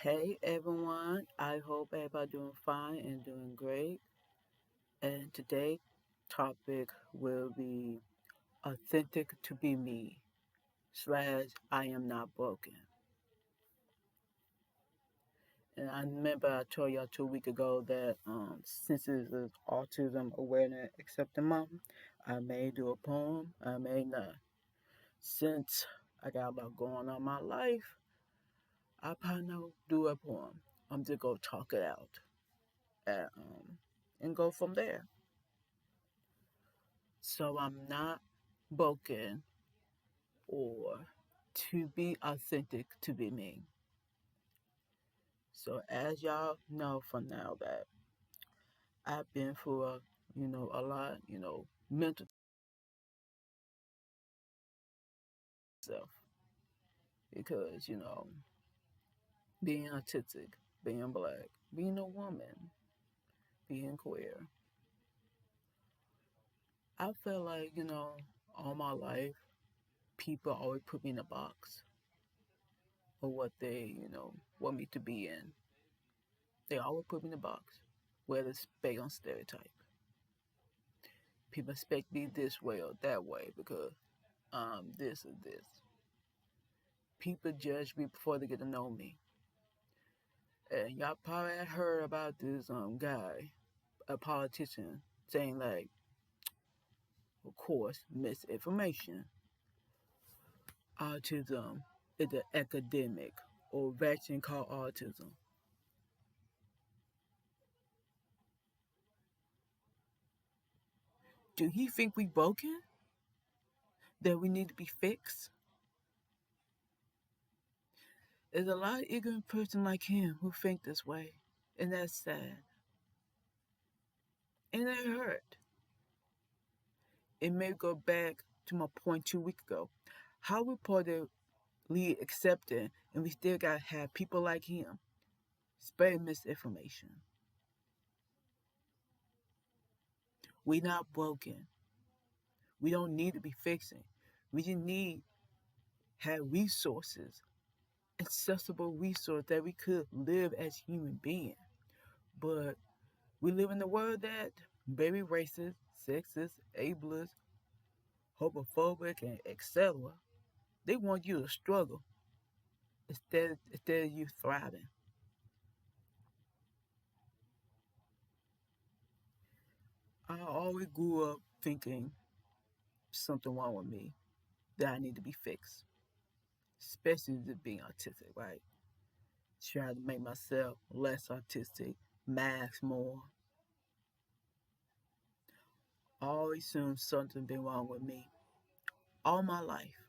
Hey everyone, I hope everybody doing fine and doing great. And today topic will be authentic to be me slash I am not broken. And I remember I told y'all 2 weeks ago that since it is Autism Awareness Acceptance Month, I may do a poem, I may not. Since I got a lot going on in my life, I probably not do a poem. I'm just gonna talk it out and go from there. So I'm not broken or to be authentic to be me. So as y'all know from now that I've been through a lot, mental stuff because, being autistic, being black, being a woman, being queer. I feel like, all my life people always put me in a box of what they, want me to be in. They always put me in a box, whether it's based on stereotype. People expect me this way or that way because this or this. People judge me before they get to know me. And y'all probably heard about this guy, a politician, saying like, of course, misinformation. Autism is an epidemic or vaccine called autism. Do he think we broken? That we need to be fixed? There's a lot of ignorant person like him who think this way, and that's sad. And it hurt. It may go back to my point 2 weeks ago. How reportedly accepted, and we still gotta have people like him spreading misinformation. We not broken. We don't need to be fixing. We just need have resources, accessible resources that we could live as human beings. But we live in a world that very racist, sexist, ableist, homophobic, and etc. They want you to struggle instead of you thriving. I always grew up thinking something wrong with me that I need to be fixed, especially being autistic, right? Trying to make myself less autistic, mask more. I always assumed something been wrong with me all my life.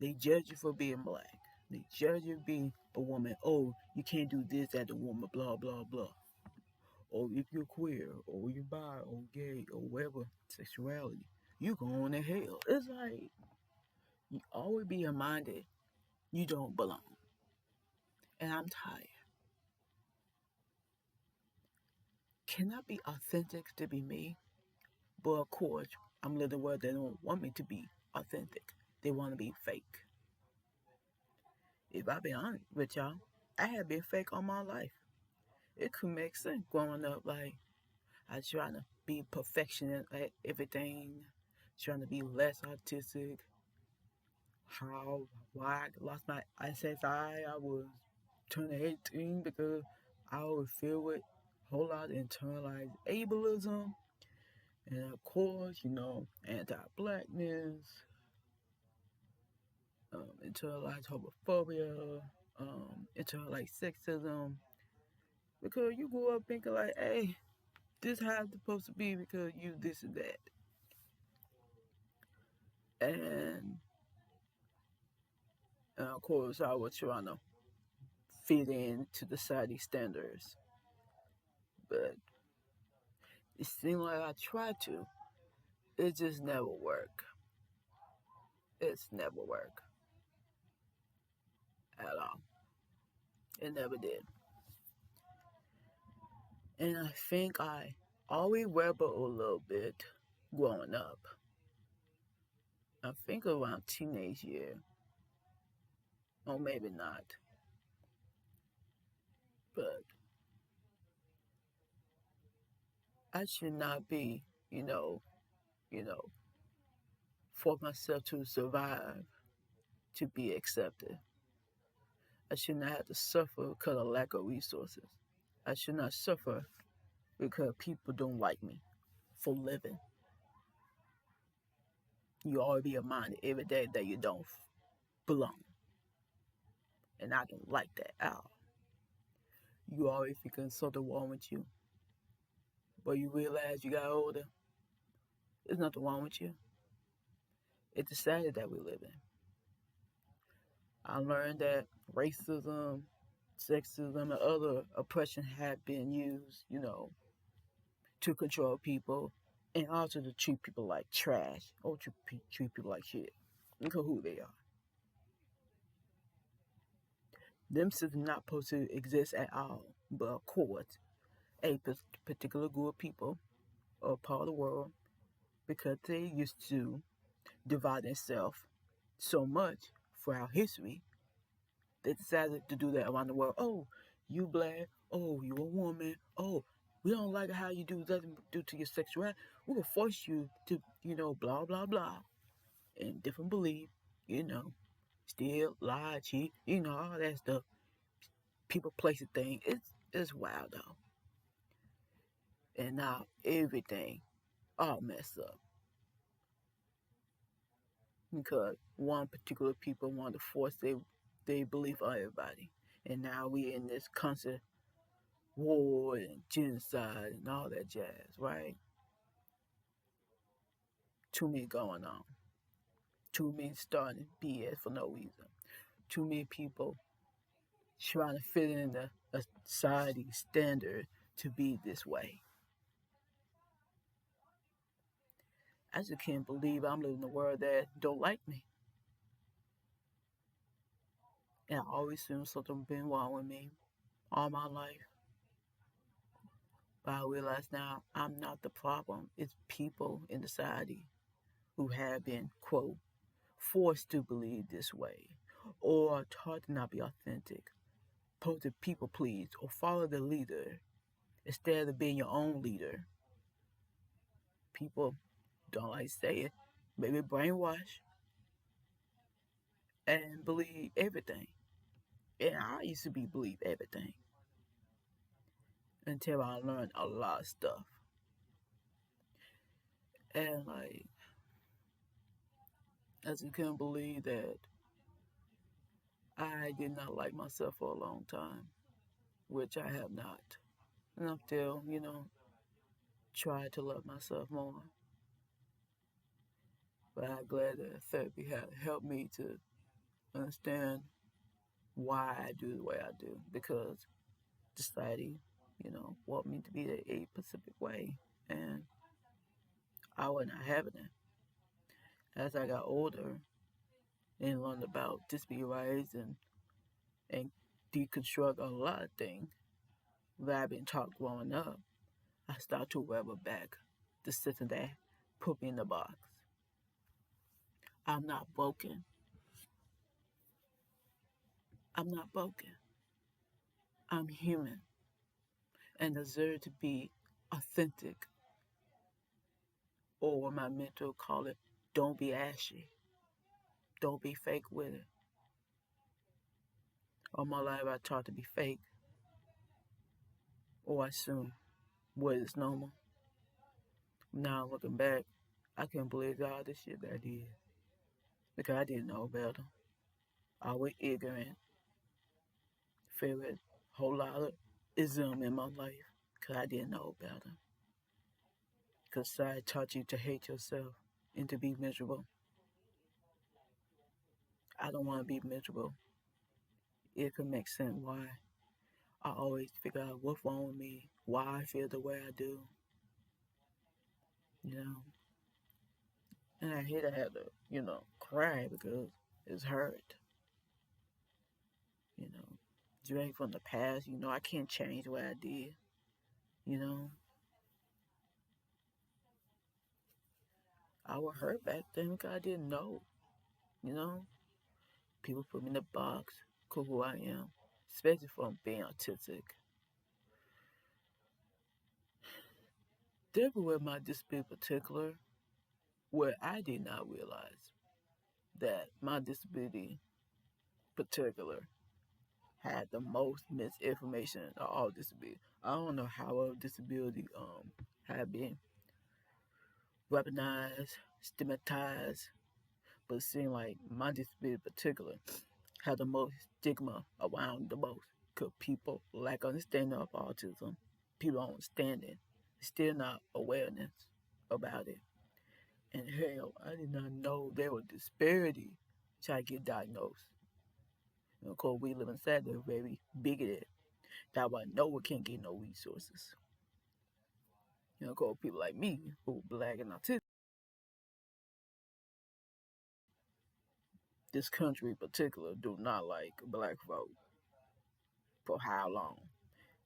They judge you for being black. They judge you for being a woman. Oh, you can't do this as a woman, blah, blah, blah. Or if you're queer, or you're bi, or gay, or whatever sexuality, you going to hell. It's like, you always be reminded you don't belong. And I'm tired. Can I be authentic to be me? But of course, I'm living the world they don't want me to be authentic. They want to be fake. If I be honest with y'all, I have been fake all my life. It could make sense growing up. Like I was trying to be perfectionist at everything, trying to be less autistic. Why I lost my SSI? I was turning 18 because I was filled with a whole lot of internalized ableism. And of course, anti-blackness, internalized homophobia, internalized sexism. Because you grew up thinking like, hey, this how it's supposed to be because you this and that. And, of course, I was trying to fit into the society standards. But it seemed like I tried to. It just never worked. It's never worked at all. It never did. And I think I always rebelled a little bit growing up. I think around teenage year, or maybe not. But I should not be, you know, for myself to survive, to be accepted. I should not have to suffer because of lack of resources. I should not suffer because people don't like me for living. You always be reminded every day that you don't belong. And I don't like that at all. You always thinking something wrong with you. But you realize you got older, there's nothing wrong with you. It's the society that we live in. I learned that racism, sexism, and other oppression have been used, to control people and also to treat people like trash or to treat people like shit. Look at who they are. Them systems not supposed to exist at all. But of course, a particular group of people or part of the world, because they used to divide themselves so much throughout history, they decided to do that around the world. Oh, you black. Oh, you a woman. Oh, we don't like how you do that due to your sexuality. We will force you to, blah, blah, blah. And different belief, you know, steal, lie, cheat, all that stuff. People, place, and thing. It's wild though. And now everything all messed up because one particular people want to force their belief on everybody. And now we in this constant war and genocide and all that jazz, right? Too many going on. Too many starting BS for no reason. Too many people trying to fit in a society standard to be this way. I just can't believe I'm living in a world that don't like me. And I always assume something been wrong with me all my life. But I realize now I'm not the problem. It's people in society who have been, quote, forced to believe this way, or taught to not be authentic, supposed to people please, or follow the leader instead of being your own leader. People don't like to say it, maybe brainwash and believe everything. And I used to believe everything until I learned a lot of stuff. And I just couldn't believe that I did not like myself for a long time, which I have not. And I'm still, trying to love myself more. But I'm glad that therapy had helped me to understand why I do the way I do. Because society, want me to be a specific way. And I was not having it. As I got older and learned about disability rights and deconstruct a lot of things that I've been taught growing up, I started to rebel back the system that put me in the box. I'm not broken. I'm not broken. I'm human and deserve to be authentic, or what my mentor call it, don't be ashy. Don't be fake with it. All my life I taught to be fake or assume what is normal. Now looking back, I can't believe all the shit that I did because I didn't know better. I was ignorant, feel a whole lot of ism in my life because I didn't know better. Because society taught you to hate yourself and to be miserable. I don't want to be miserable. It could make sense why I always figure out what's wrong with me, why I feel the way I do, you know. And I hate to have to, cry because it's hurt, you know. Drink from the past, I can't change what I did, you know. I was hurt back then because I didn't know, you know. people put me in a box because who I am, especially from being autistic. There with my disability in particular, where I did not realize that my disability particular had the most misinformation of all disability. I don't know how a disability had been weaponized, stigmatized, but it seemed like my disability in particular had the most stigma around the most. Because people lack understanding of autism. People don't understand it. Still not awareness about it. And hell, I did not know there was disparity trying to get diagnosed. And of course, we live in South, they're very bigoted. That why no one can't get no resources. Of course, people like me who black and autistic, this country in particular do not like black folk. For how long?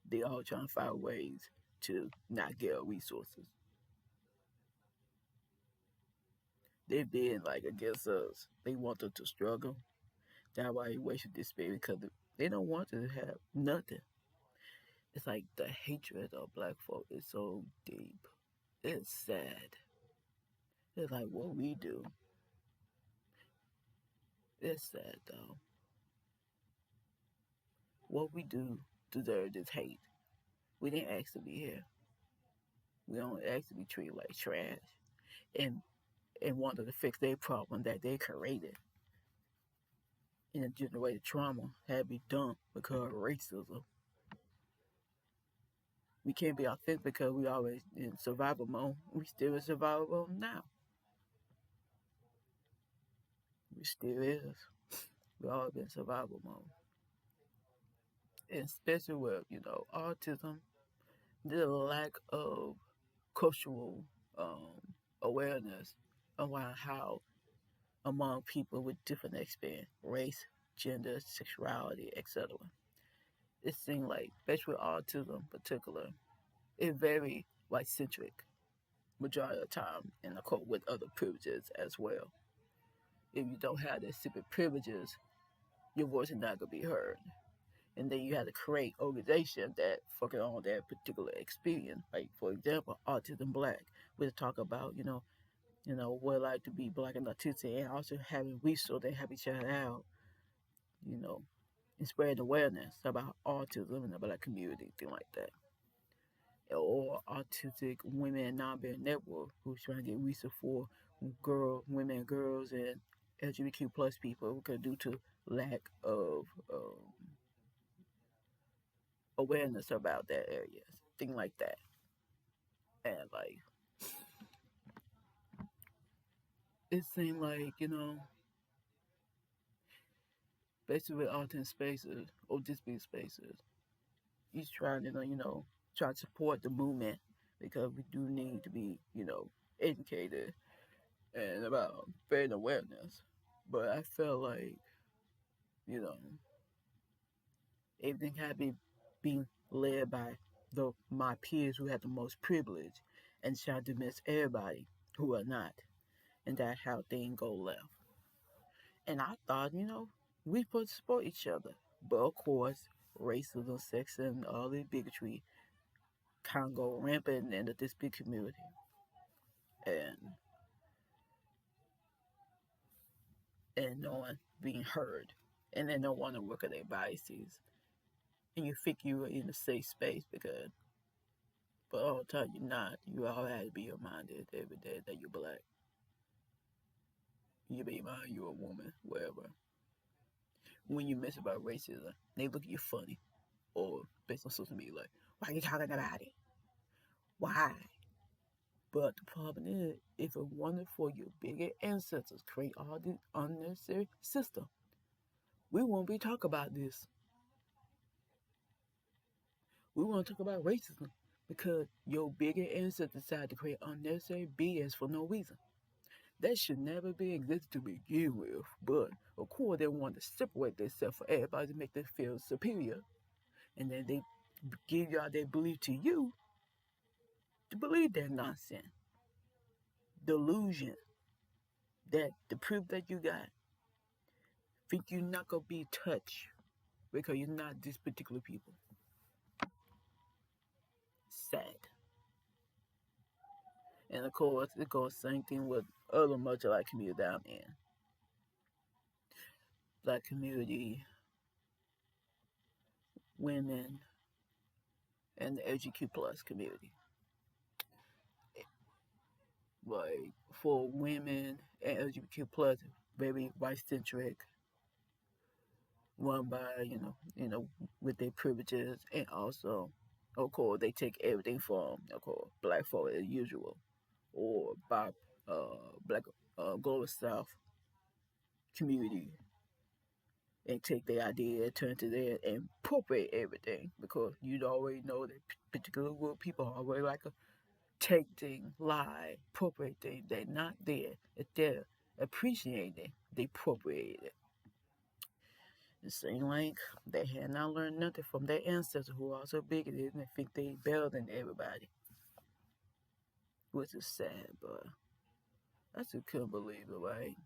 They all trying to find ways to not get resources. They've been like against us. They want us to struggle. That's why they wasted this baby because they don't want to have nothing. It's like the hatred of black folk is so deep. It's sad. It's like what we do. It's sad though. What we do deserve this hate. We didn't ask to be here. We don't ask to be treated like trash. And wanted to fix their problem that they created. And the generated trauma had to be done because of racism. We can't be authentic because we always in survival mode. We still in survival mode now. We still is. We always been in survival mode. And especially with, autism, the lack of cultural awareness around how among people with different experience, race, gender, sexuality, etc. It seems like, especially with autism in particular, it's very white centric majority of the time, and of course with other privileges as well. If you don't have the stupid privileges, your voice is not gonna be heard. And then you have to create organizations that focus on that particular experience. Like for example, Autism Black. We talk about, what it like to be black and autistic, and also having resources that help each other out, you know, and spread awareness about autism in the black community, thing like that. Or autistic women and non-binary network who's trying to get research for women, girls, and LGBTQ plus people because due to lack of awareness about that areas, thing like that. And like it seemed like, basically autism spaces or disability spaces, he's trying to, try to support the movement because we do need to be, educated and about spreading awareness. But I felt like, you know, everything had been being led by my peers who had the most privilege and trying to miss everybody who are not. And that's how things go left. And I thought, we supposed to support each other. But of course, racism, sexism, all the bigotry kind of go rampant in this big community. And no one being heard. And then no one to work at their biases. And you think you are in a safe space but all the time you're not. You all have to be reminded every day that you're black. You be mind you're a woman, whatever. When you miss about racism, they look at you funny. Or based on social media, like, why are you talking about it? Why? But the problem is, if it wasn't for your bigger ancestors create all this unnecessary system, we won't be talking about this. We want to talk about racism because your bigger ancestors decided to create unnecessary BS for no reason. That should never be existed to begin with. But of course, they want to separate themselves from everybody to make them feel superior, and then they give y'all their belief to you to believe that nonsense, delusion, that the proof that you got think you're not gonna be touched because you're not this particular people. Sad. And of course, it goes same thing with other marginalized community down in. Black community, women, and the LGQ plus community. Like for women and LGBTQ plus, very white centric, run by with their privileges, and also, of course, they take everything from of course black folk as usual, or by black global South community, and take their idea, turn to that, and appropriate everything because you already know that particular group of people are already like a take things, lie, appropriate things. They're not there. If they're appreciating, they appropriate it. It seems like they had not learned nothing from their ancestors who are so bigoted and they think they better than everybody. Which is sad, but I just couldn't believe it, right?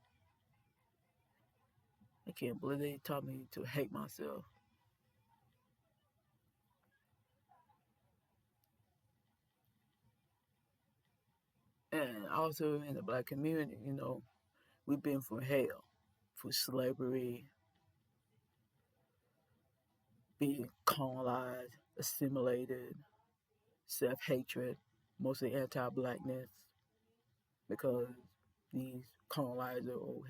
I can't believe they taught me to hate myself. And also in the black community, we've been through hell, through slavery, being colonized, assimilated, self hatred, mostly anti blackness, because these colonizers or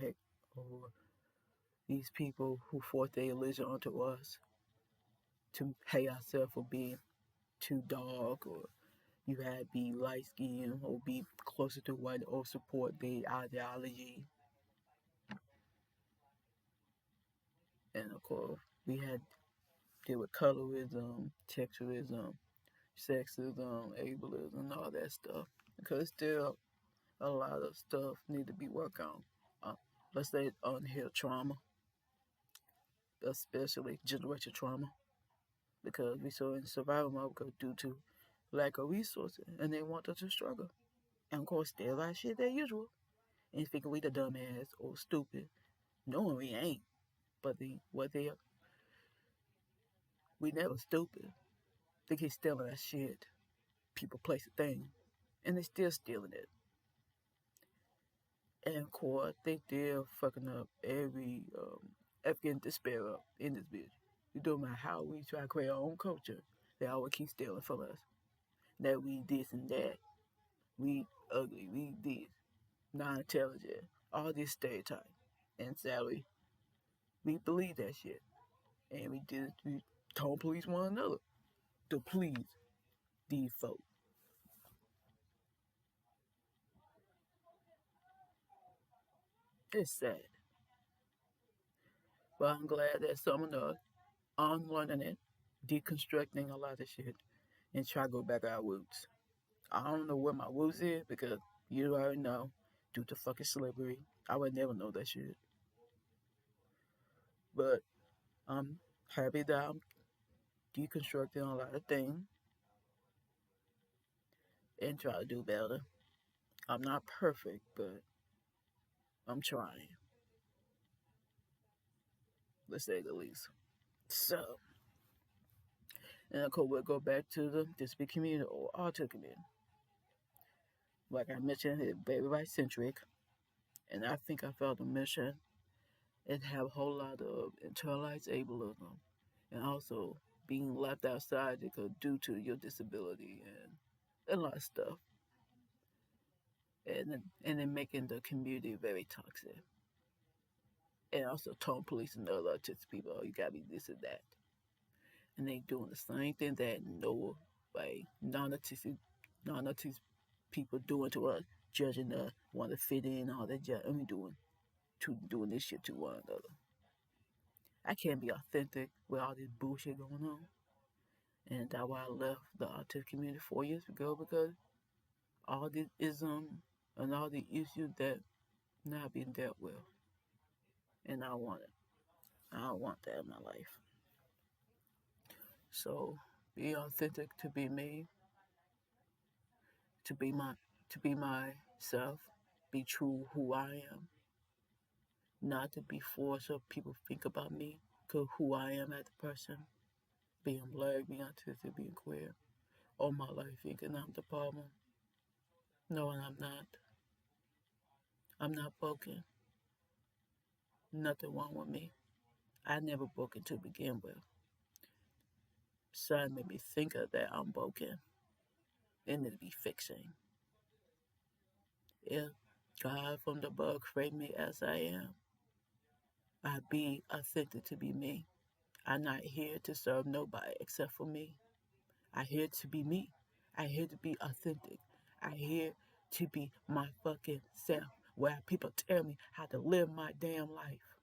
these people who forced their religion onto us to hate ourselves for being too dark, or you had to be light skinned or be closer to white or support their ideology. And of course, we had to deal with colorism, texturism, sexism, ableism, and all that stuff. Because still a lot of stuff need to be worked on. Uh, let's say unhealed trauma, especially generational trauma, because we saw in survival mode because due to lack of resources, and they want us to struggle. And of course, still like shit as usual, and thinking we the dumbass or stupid, knowing we ain't. But we never stupid. They keep stealing that shit. People, place, a thing, and they still stealing it. And of course, they still fucking up every African despair up in this bitch. You don't matter how we try to create our own culture, they always keep stealing from us. That we this and that, we ugly, we this, non-intelligent, all this stereotype. And sadly, we believe that shit. And we told police one another to please these folks. It's sad. But I'm glad that some of us unlearning it, deconstructing a lot of shit, and try to go back our roots. I don't know where my roots is because you already know, due to fucking slavery, I would never know that shit. But I'm happy that I'm deconstructing a lot of things and try to do better. I'm not perfect, but I'm trying. Let's say the least. So, and of course, we'll go back to the disability community or autistic community. Like I mentioned, it's very right centric, and I think I failed to mention it have a whole lot of internalized ableism, and also being left outside because due to your disability and a lot of stuff, and then making the community very toxic, and also tone police and other autistic people. Oh, you gotta be this and that, and they doing the same thing that no like non-autistic people doing to us, judging us, want to fit in, all that. I mean, doing this shit to one another. I can't be authentic with all this bullshit going on. And that's why I left the autistic community 4 years ago because all this ism and all the issues that not being dealt with. And I want it. I don't want that in my life. So be authentic to be me, to be my to be myself, be true who I am, not to be forced or people think about me, cause who I am as a person, being black, being autistic, being queer, all my life thinking I'm the problem. No, and I'm not. I'm not broken. Nothing wrong with me. I never broken to begin with. Son made me think of that I'm broken and it'll be fixing. If God from the above created me as I am, I be authentic to be me. I'm not here to serve nobody except for me. I here to be me. I here to be authentic. I here to be my fucking self. Where people tell me how to live my damn life.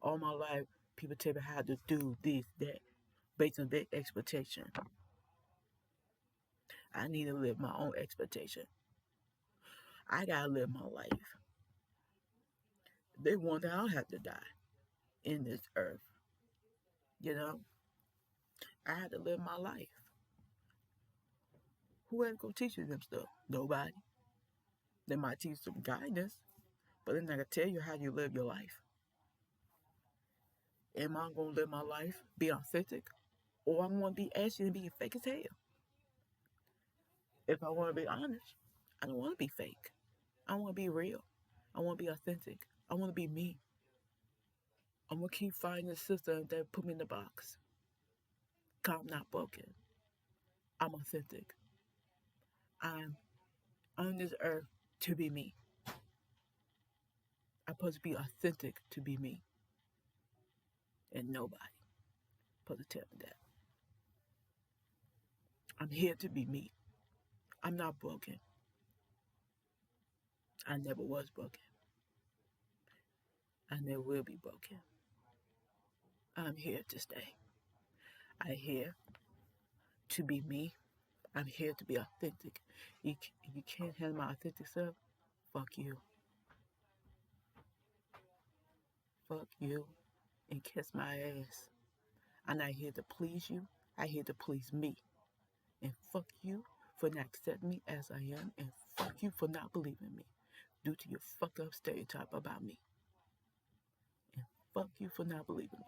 All my life, people tell me how to do this, that, based on their expectation. I need to live my own expectation. I gotta live my life. They want that I'll have to die in this earth. You know, I had to live my life. Who ain't gonna teach you them stuff? Nobody. They might teach some guidance, but they're not gonna tell you how you live your life. Am I gonna live my life, be authentic, or I'm gonna be ashy and be fake as hell? If I wanna be honest, I don't wanna be fake. I wanna be real. I wanna be authentic. I wanna be me. I'm gonna keep finding the system that put me in the box. Cause I'm not broken. I'm authentic. I'm on this earth to be me. I'm supposed to be authentic to be me. And nobody supposed to tell me that. I'm here to be me. I'm not broken. I never was broken. I never will be broken. I'm here to stay. I'm here to be me. I'm here to be authentic. You can't handle my authentic self? Fuck you. Fuck you. And kiss my ass. I'm not here to please you. I'm here to please me. And fuck you for not accepting me as I am. And fuck you for not believing me due to your fucked up stereotype about me. And fuck you for not believing me.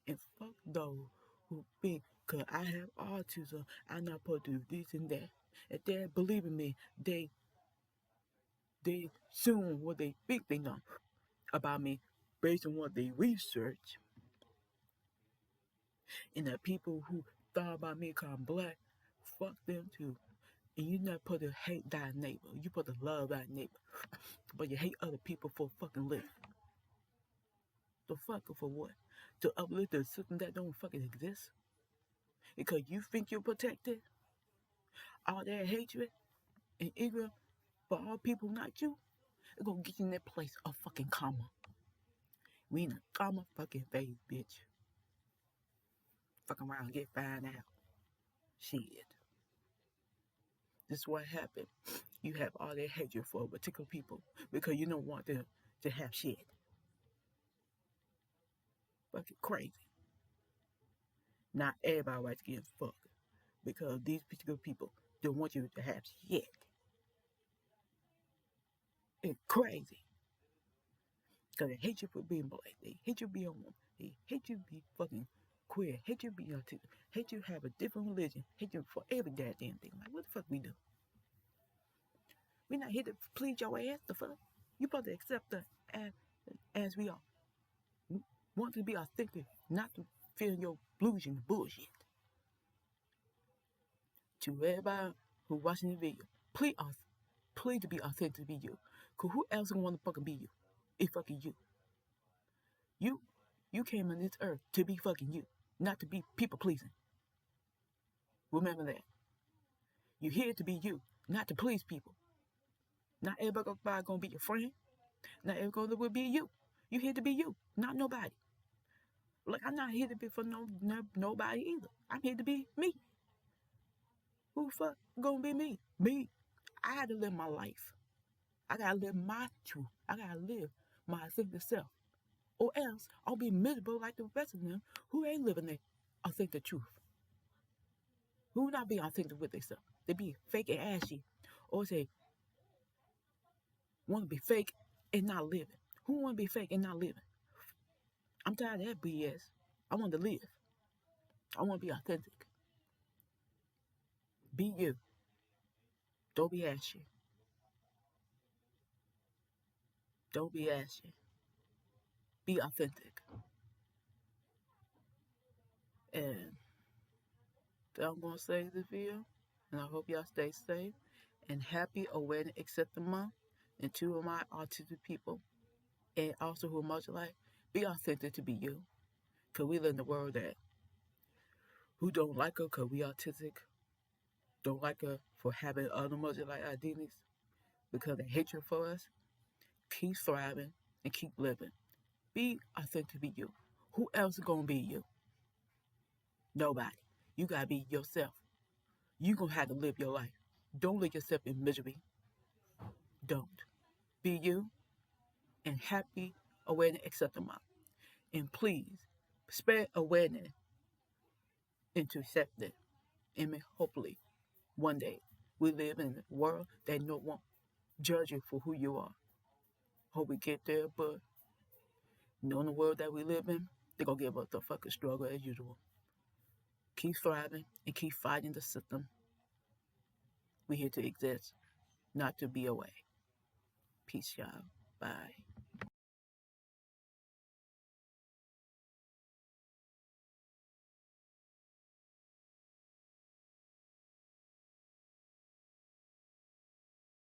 And fuck those who think, because I have autism, I'm not supposed to do this and that. If they believe in me, they assume what they think they know about me based on what they research. And the people who thought about me because I'm black, fuck them too. And you're not supposed to hate thy neighbor. You're supposed to love thy neighbor. But you hate other people for fucking living. So fucking for what? To uplift a system that don't fucking exist? Because you think you're protected? All that hatred and ignorance for all people, not you? It's gonna get you in that place of fucking karma. We in a karma fucking phase, bitch. Fuck around, get found out. Shit. This is what happened. You have all that hatred for particular people because you don't want them to have shit. Fucking crazy. Not everybody likes getting fucked because these particular people don't want you to have shit. It's crazy. Because they hate you for being black. They hate you being a woman. They hate you be fucking queer. Hate you being autistic. Hate you have a different religion. Hate you for every goddamn thing. Like, what the fuck we do? We not here to please your ass. The fuck? You supposed to accept us as we are. Want to be authentic, not to feel your blues and bullshit. To everybody who watching the video, please to be authentic to be you. Cause who else gonna want to fucking be you? It's fucking you. You came on this earth to be fucking you, not to be people pleasing. Remember that. You're here to be you, not to please people. Not everybody gonna be your friend. Not everybody will be you. You here to be you, not nobody. Like I'm not here to be for nobody either. I'm here to be me. Who the fuck gonna be me? Me. I had to live my life. I gotta live my truth. I gotta live my authentic self. Or else I'll be miserable like the rest of them who ain't living their authentic truth. Who not be authentic with themselves. They be fake and ashy. Or say, want to be fake and not living. Who want to be fake and not living? I'm tired of that BS. I want to live. I want to be authentic. Be you. Don't be ashy. Don't be ashy. Be authentic. And I'm going to say this video. And I hope y'all stay safe. And happy Awareness Acceptance Month. And to my autistic people, and also who are much like, be authentic to be you. Because we live in a world that who don't like us because we autistic, don't like us for having other much like identities, because they hatred for us. Keep thriving and keep living. Be authentic to be you. Who else is going to be you? Nobody. You got to be yourself. You're going to have to live your life. Don't live yourself in misery. Don't. Be you, and happy Awareness Acceptance Month. And please, spread awareness into acceptance. And hopefully, one day, we live in a world that no one judge you for who you are. Hope we get there, but knowing the world that we live in, they're going to give us the fucking struggle as usual. Keep thriving and keep fighting the system. We're here to exist, not to be away. Peace, y'all. Bye.